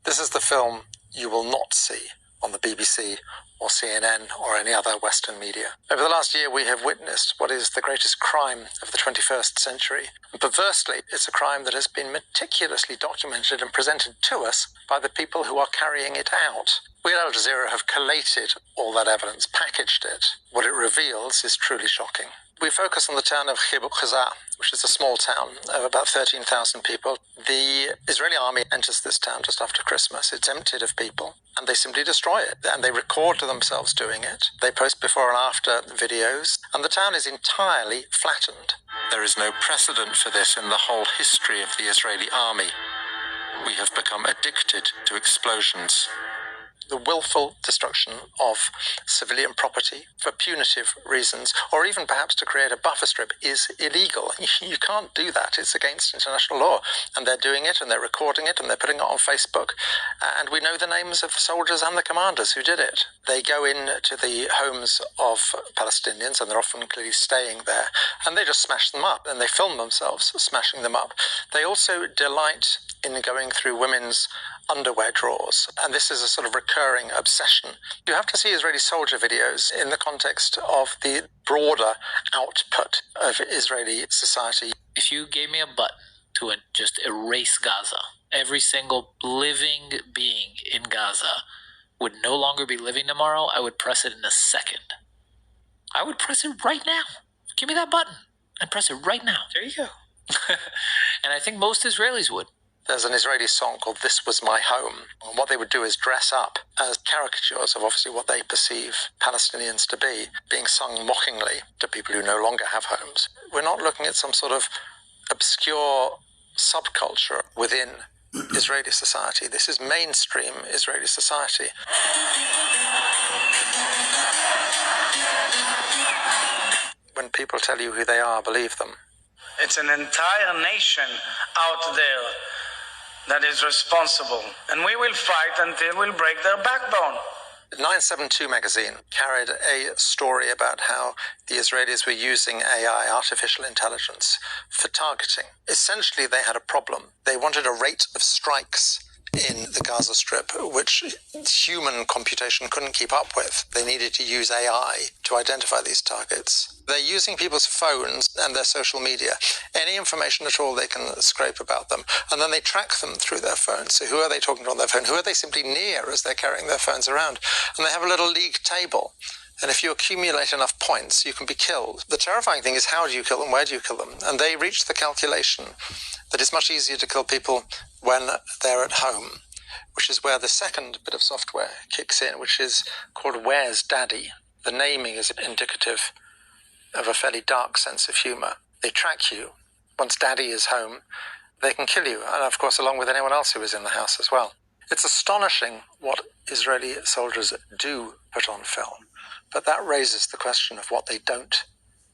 This is the film you will not see on the BBC or CNN or any other Western media. Over the last year, we have witnessed what is the greatest crime of the 21st century. And perversely, it's a crime that has been meticulously documented and presented to us by the people who are carrying it out. We at Al Jazeera have collated all that evidence, packaged it. What it reveals is truly shocking. We focus on the town of Khibuk Khaza, which is a small town of about 13,000 people. The Israeli army enters this town just after Christmas. It's emptied of people, and they simply destroy it. And they record themselves doing it. They post before and after videos, and the town is entirely flattened. There is no precedent for this in the whole history of the Israeli army. We have become addicted to explosions. The willful destruction of civilian property for punitive reasons, or even perhaps to create a buffer strip, is illegal. You can't do that. It's against international law. And they're doing it, and they're recording it, and they're putting it on Facebook. And we know the names of the soldiers and the commanders who did it. They go into the homes of Palestinians, and they're often clearly staying there, and they just smash them up, and they film themselves smashing them up. They also delight in going through women's underwear drawers, and this is a sort of recurring obsession. You have to see Israeli soldier videos in the context of the broader output of Israeli society. If you gave me a button to just erase Gaza, every single living being in Gaza would no longer be living tomorrow, I would press it in a second. I would press it right now. Give me that button and press it right now. There you go. And I think most Israelis would. There's an Israeli song called This Was My Home. And what they would do is dress up as caricatures of obviously what they perceive Palestinians to be, being sung mockingly to people who no longer have homes. We're not looking at some sort of obscure subculture within Israeli society. This is mainstream Israeli society. When people tell you who they are, believe them. It's an entire nation out there that is responsible, and we will fight until we'll break their backbone. 972 magazine carried a story about how the Israelis were using AI, artificial intelligence, for targeting. Essentially, they had a problem. They wanted a rate of strikes in the Gaza Strip, which human computation couldn't keep up with. They needed to use AI to identify these targets. They're using people's phones and their social media, any information at all they can scrape about them, and then they track them through their phones. So who are they talking to on their phone? Who are they simply near as they're carrying their phones around? And they have a little league table. And if you accumulate enough points, you can be killed. The terrifying thing is, how do you kill them? Where do you kill them? And they reached the calculation that it's much easier to kill people when they're at home, which is where the second bit of software kicks in, which is called Where's Daddy? The naming is indicative of a fairly dark sense of humor. They track you. Once Daddy is home, they can kill you, and of course along with anyone else who is in the house as well. It's astonishing what Israeli soldiers do put on film, but that raises the question of what they don't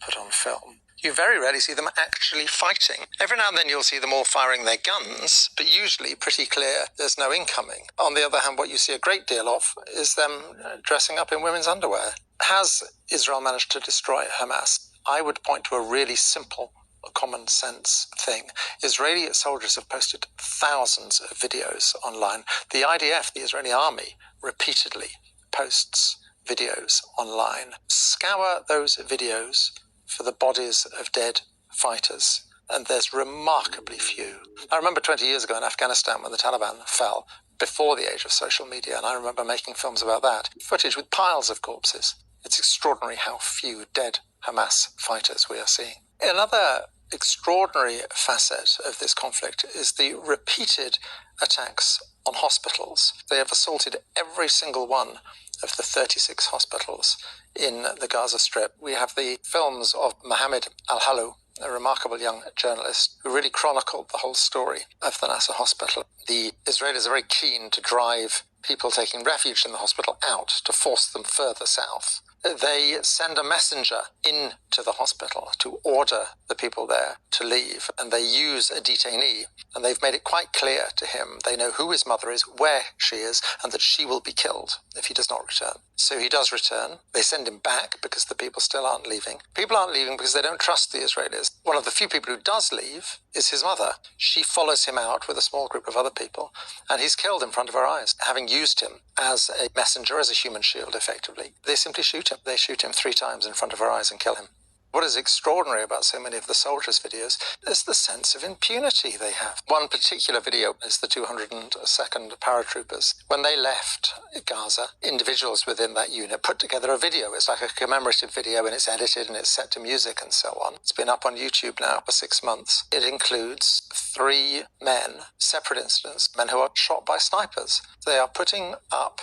put on film. You very rarely see them actually fighting. Every now and then you'll see them all firing their guns, but usually pretty clear there's no incoming. On the other hand, what you see a great deal of is them dressing up in women's underwear. Has Israel managed to destroy Hamas? I would point to a really simple, common sense thing. Israeli soldiers have posted thousands of videos online. The IDF, the Israeli army, repeatedly posts videos online. Scour those videos for the bodies of dead fighters, and there's remarkably few. I remember 20 years ago in Afghanistan when the Taliban fell, before the age of social media, and I remember making films about that, footage with piles of corpses. It's extraordinary how few dead Hamas fighters we are seeing. Another extraordinary facet of this conflict is the repeated attacks on hospitals. They have assaulted every single one of the 36 hospitals in the Gaza Strip. We have the films of Mohammed al-Halou, a remarkable young journalist who really chronicled the whole story of the Nasser hospital. The Israelis are very keen to drive people taking refuge in the hospital out, to force them further south. They send a messenger into the hospital to order the people there to leave, and they use a detainee, and they've made it quite clear to him. They know who his mother is, where she is, and that she will be killed if he does not return. So he does return. They send him back because the people still aren't leaving. People aren't leaving because they don't trust the Israelis. One of the few people who does leave is his mother. She follows him out with a small group of other people, and he's killed in front of her eyes, having used him as a messenger, as a human shield, effectively. They simply shoot him. They shoot him 3 times in front of her eyes and kill him. What is extraordinary about so many of the soldiers' videos is the sense of impunity they have. One particular video is the 202nd paratroopers. When they left Gaza, individuals within that unit put together a video. It's like a commemorative video, and it's edited and it's set to music and so on. It's been up on YouTube now for 6 months. It includes 3 men, separate incidents, men who are shot by snipers. They are putting up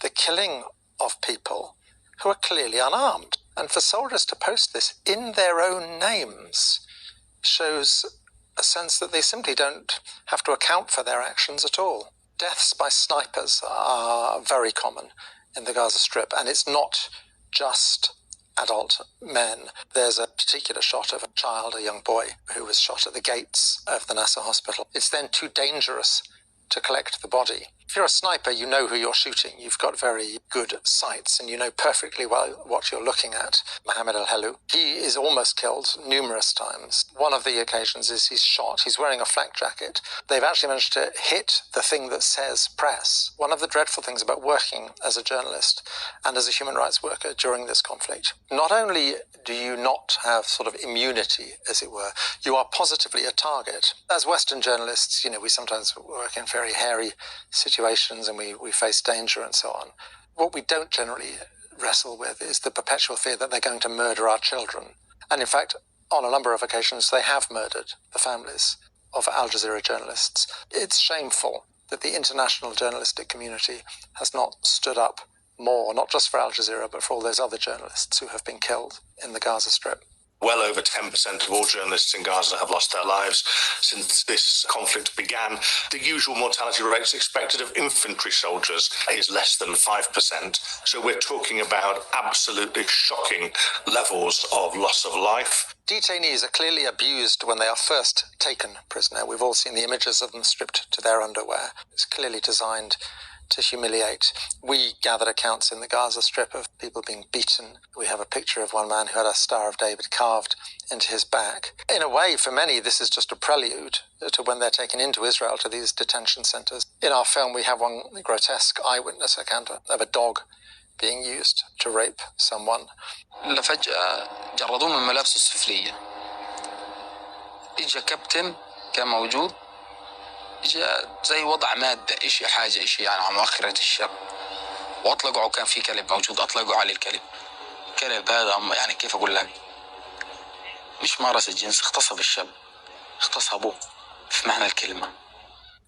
the killing of people who are clearly unarmed. And for soldiers to post this in their own names shows a sense that they simply don't have to account for their actions at all. Deaths by snipers are very common in the Gaza Strip, and it's not just adult men. There's a particular shot of a child, a young boy, who was shot at the gates of the Nasser hospital. It's then too dangerous to collect the body. If you're a sniper, you know who you're shooting. You've got very good sights, and you know perfectly well what you're looking at. Mohammed al-Helou, he is almost killed numerous times. One of the occasions is he's shot. He's wearing a flak jacket. They've actually managed to hit the thing that says press. One of the dreadful things about working as a journalist and as a human rights worker during this conflict, not only do you not have sort of immunity, as it were, you are positively a target. As Western journalists, we sometimes work in very hairy situations, and we face danger and so on. What we don't generally wrestle with is the perpetual fear that they're going to murder our children. And in fact, on a number of occasions, they have murdered the families of Al Jazeera journalists. It's shameful that the international journalistic community has not stood up more, not just for Al Jazeera, but for all those other journalists who have been killed in the Gaza Strip. Well over 10% of all journalists in Gaza have lost their lives since this conflict began. The usual mortality rates expected of infantry soldiers is less than 5%. So we're talking about absolutely shocking levels of loss of life. Detainees are clearly abused when they are first taken prisoner. We've all seen the images of them stripped to their underwear. It's clearly designed to humiliate. We gathered accounts in the Gaza Strip of people being beaten. We have a picture of one man who had a Star of David carved into his back. In a way, for many, this is just a prelude to when they're taken into Israel to these detention centers. In our film, we have one grotesque eyewitness account of a dog being used to rape someone. فجأة جردوه من ملابسه السفلية. إجا كابتن كان موجود. جاء زي وضع مادة حاجة يعني على مؤخرة الشاب، واطلقوا وكان في كلب موجود، اطلقوا عليه الكلب هذا يعني كيف اقول لك، مش مارس الجنس، اغتصب الشاب، اغتصبوه في معنى الكلمة.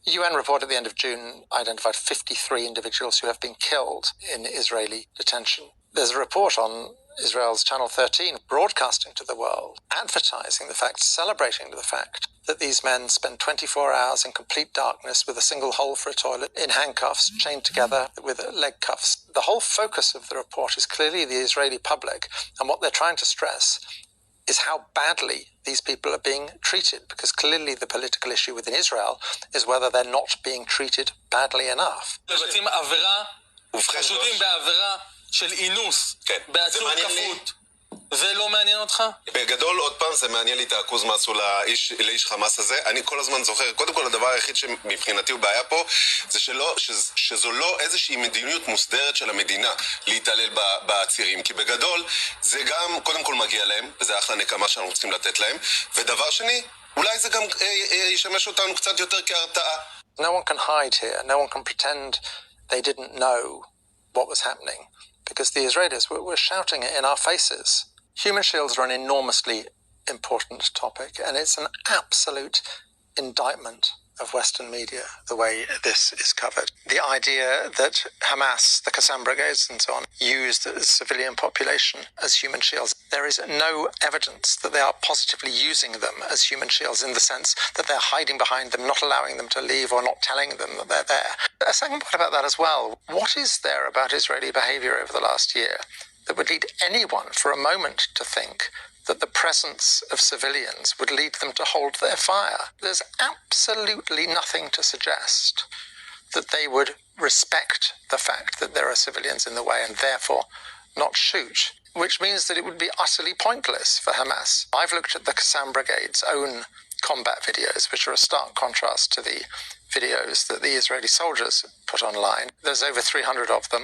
UN report at the end of June identified 53 individuals who have been killed in Israeli detention. There's a report on Israel's Channel 13 broadcasting to the world, advertising the fact, celebrating the fact that these men spend 24 hours in complete darkness with a single hole for a toilet, in handcuffs, chained together with leg cuffs. The whole focus of the report is clearly the Israeli public, and what they're trying to stress is how badly these people are being treated, because clearly the political issue within Israel is whether they're not being treated badly enough. חשודים בעבירה של אינוס, בעצור כפות. זה לא מעניין אותך? בגדול, עוד פעם, זה מעניין לי את העכוז מה עשו לאיש חמאס הזה. אני כל הזמן זוכר, קודם כל, הדבר היחיד שמבחינתי הוא בעיה פה, זה שזו לא איזושהי מדיניות מוסדרת של המדינה להתעלל בעצירים. כי בגדול, זה גם, קודם כל מגיע להם, וזה אחלה נקמה שאנחנו צריכים לתת להם. ודבר שני, אולי זה גם ישמש אותנו קצת יותר כהרתעה. No one can hide here. No one can pretend they didn't know what was happening, because the Israelis were shouting it in our faces. Human shields are an enormously important topic, and it's an absolute indictment of Western media, the way this is covered. The idea that Hamas, the Qassam brigades and so on, used the civilian population as human shields. There is no evidence that they are positively using them as human shields, in the sense that they're hiding behind them, not allowing them to leave or not telling them that they're there. A second point about that as well. What is there about Israeli behavior over the last year that would lead anyone for a moment to think that the presence of civilians would lead them to hold their fire. There's absolutely nothing to suggest that they would respect the fact that there are civilians in the way and therefore not shoot, which means that it would be utterly pointless for Hamas. I've looked at the Qassam Brigade's own combat videos, which are a stark contrast to the videos that the Israeli soldiers put online. There's over 300 of them,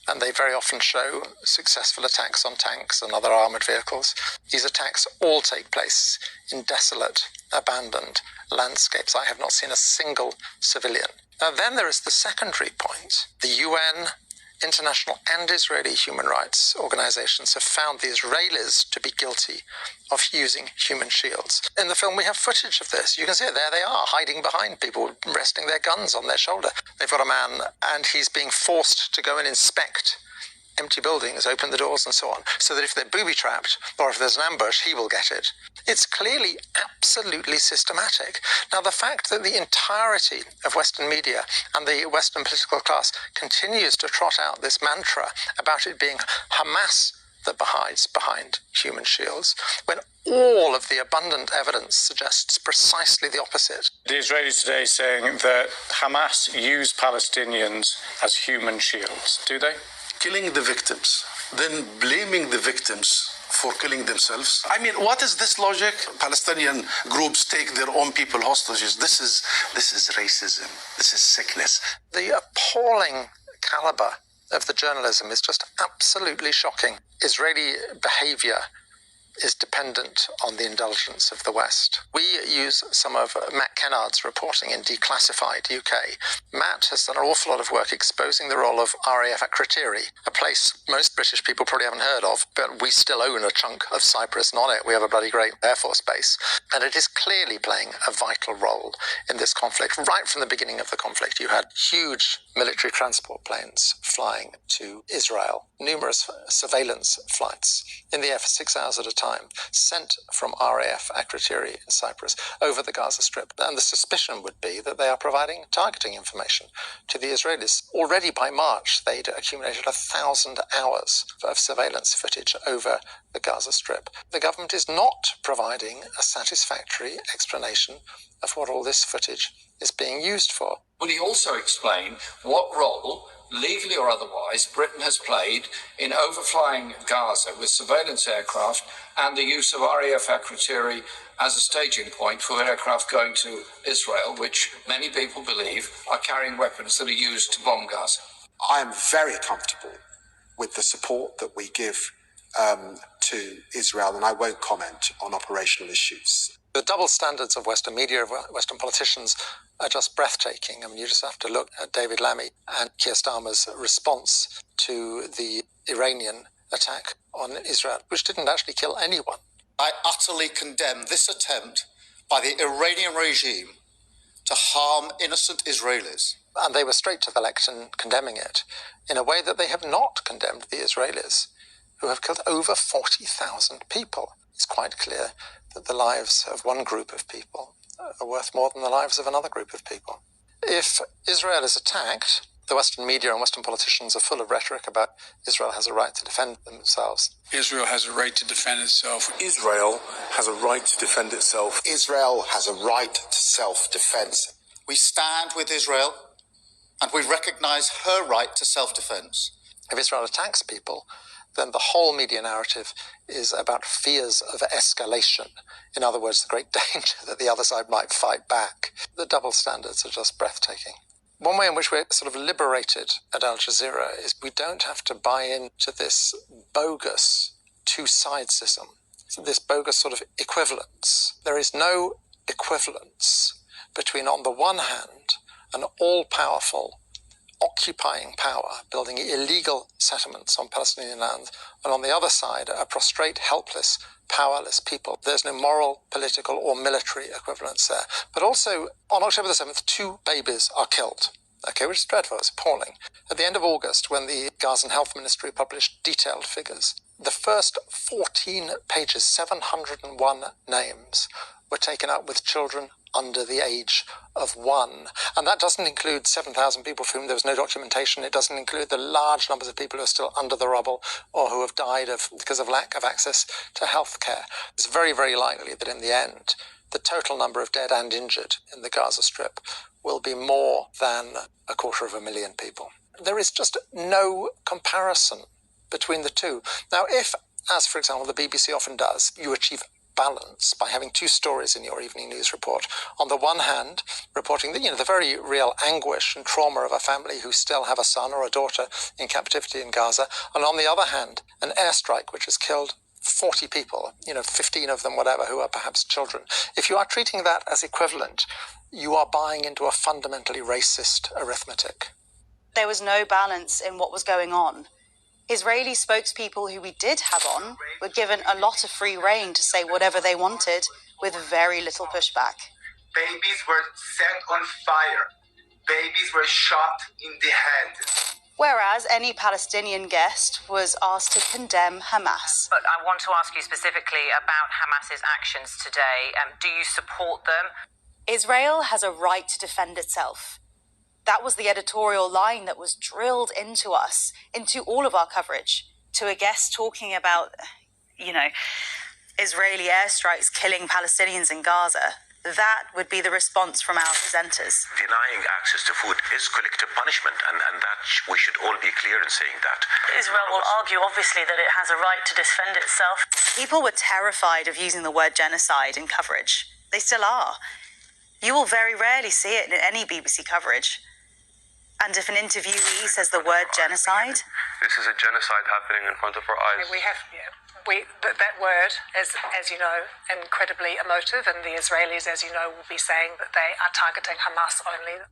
and they very often show successful attacks on tanks and other armoured vehicles. These attacks all take place in desolate, abandoned landscapes. I have not seen a single civilian. Now then there is the secondary point. The UN, international and Israeli human rights organizations have found the Israelis to be guilty of using human shields. In the film we have footage of this. You can see it. There they are, hiding behind people, resting their guns on their shoulder. They've got a man and he's being forced to go and inspect empty buildings, open the doors and so on, so that if they're booby-trapped or if there's an ambush, he will get it. It's clearly absolutely systematic. Now, the fact that the entirety of Western media and the Western political class continues to trot out this mantra about it being Hamas that hides behind human shields, when all of the abundant evidence suggests precisely the opposite. The Israelis today saying that Hamas use Palestinians as human shields. Do they? Killing the victims, then blaming the victims for killing themselves. I mean, what is this logic? Palestinian groups take their own people hostages. This is racism. This is sickness. The appalling caliber of the journalism is just absolutely shocking. Israeli behavior is dependent on the indulgence of the West. We use some of Matt Kennard's reporting in Declassified UK. Matt has done an awful lot of work exposing the role of RAF at Kriteri, a place most British people probably haven't heard of, but we still own a chunk of Cyprus, and on it we have a bloody great Air Force base. And it is clearly playing a vital role in this conflict. Right from the beginning of the conflict, you had huge military transport planes flying to Israel, numerous surveillance flights in the air for 6 hours at a time, sent from RAF Akrotiri in Cyprus over the Gaza Strip. And the suspicion would be that they are providing targeting information to the Israelis. Already by March, they'd accumulated 1,000 hours of surveillance footage over the Gaza Strip. The government is not providing a satisfactory explanation of what all this footage is being used for. Will he also explain what role, legally or otherwise, Britain has played in overflying Gaza with surveillance aircraft and the use of RAF Akrotiri as a staging point for aircraft going to Israel, which many people believe are carrying weapons that are used to bomb Gaza? I am very comfortable with the support that we give to Israel, and I won't comment on operational issues. The double standards of Western media, of Western politicians, are just breathtaking. I mean, you just have to look at David Lammy and Keir Starmer's response to the Iranian attack on Israel, which didn't actually kill anyone. I utterly condemn this attempt by the Iranian regime to harm innocent Israelis. And they were straight to the lectern condemning it in a way that they have not condemned the Israelis, who have killed over 40,000 people. It's quite clear that the lives of one group of people are worth more than the lives of another group of people. If Israel is attacked, the Western media and Western politicians are full of rhetoric about Israel has a right to defend themselves. Israel has a right to defend itself. Israel has a right to defend itself. Israel has a right to self-defense. We stand with Israel and we recognize her right to self-defense. If Israel attacks people, then the whole media narrative is about fears of escalation. In other words, the great danger that the other side might fight back. The double standards are just breathtaking. One way in which we're sort of liberated at Al Jazeera is we don't have to buy into this bogus two-sidesism, this bogus sort of equivalence. There is no equivalence between, on the one hand, an all-powerful occupying power, building illegal settlements on Palestinian land, and on the other side, a prostrate, helpless, powerless people. There's no moral, political, or military equivalence there. But also, on October the 7th, 2 babies are killed, which is dreadful, it's appalling. At the end of August, when the Gazan Health Ministry published detailed figures, the first 14 pages, 701 names, were taken up with children under the age of 1. And that doesn't include 7,000 people for whom there was no documentation. It doesn't include the large numbers of people who are still under the rubble or who have died because of lack of access to health care. It's very, very likely that in the end, the total number of dead and injured in the Gaza Strip will be more than 250,000 people. There is just no comparison between the two. Now, if, as for example the BBC often does, you achieve balance by having two stories in your evening news report. On the one hand, reporting the very real anguish and trauma of a family who still have a son or a daughter in captivity in Gaza, and on the other hand, an airstrike which has killed 40 people, 15 of them, whatever, who are perhaps children. If you are treating that as equivalent, you are buying into a fundamentally racist arithmetic. There was no balance in what was going on. Israeli spokespeople who we did have on were given a lot of free rein to say whatever they wanted with very little pushback. Babies were set on fire. Babies were shot in the head. Whereas any Palestinian guest was asked to condemn Hamas. But I want to ask you specifically about Hamas's actions today. Do you support them? Israel has a right to defend itself. That was the editorial line that was drilled into us, into all of our coverage. To a guest talking about, Israeli airstrikes killing Palestinians in Gaza, that would be the response from our presenters. Denying access to food is collective punishment, and that we should all be clear in saying that. Israel will argue, obviously, that it has a right to defend itself. People were terrified of using the word genocide in coverage. They still are. You will very rarely see it in any BBC coverage. And if an interviewee says the word genocide... This is a genocide happening in front of our eyes. That word is, as you know, incredibly emotive, and the Israelis, as you know, will be saying that they are targeting Hamas only.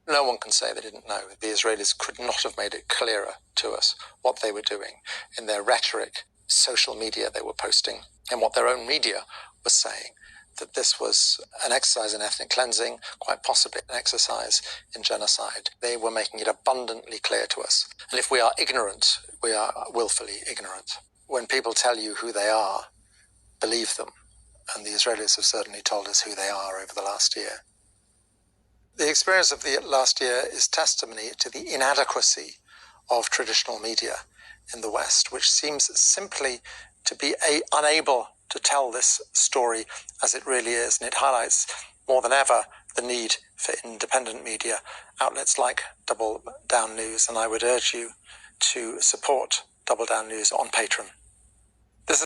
No one can say they didn't know. The Israelis could not have made it clearer to us what they were doing in their rhetoric, social media they were posting, and what their own media was saying, that this was an exercise in ethnic cleansing, quite possibly an exercise in genocide. They were making it abundantly clear to us. And if we are ignorant, we are willfully ignorant. When people tell you who they are, believe them. And the Israelis have certainly told us who they are over the last year. The experience of the last year is testimony to the inadequacy of traditional media in the West, which seems simply to be unable to tell this story as it really is. And it highlights more than ever the need for independent media outlets like Double Down News. And I would urge you to support Double Down News on Patreon.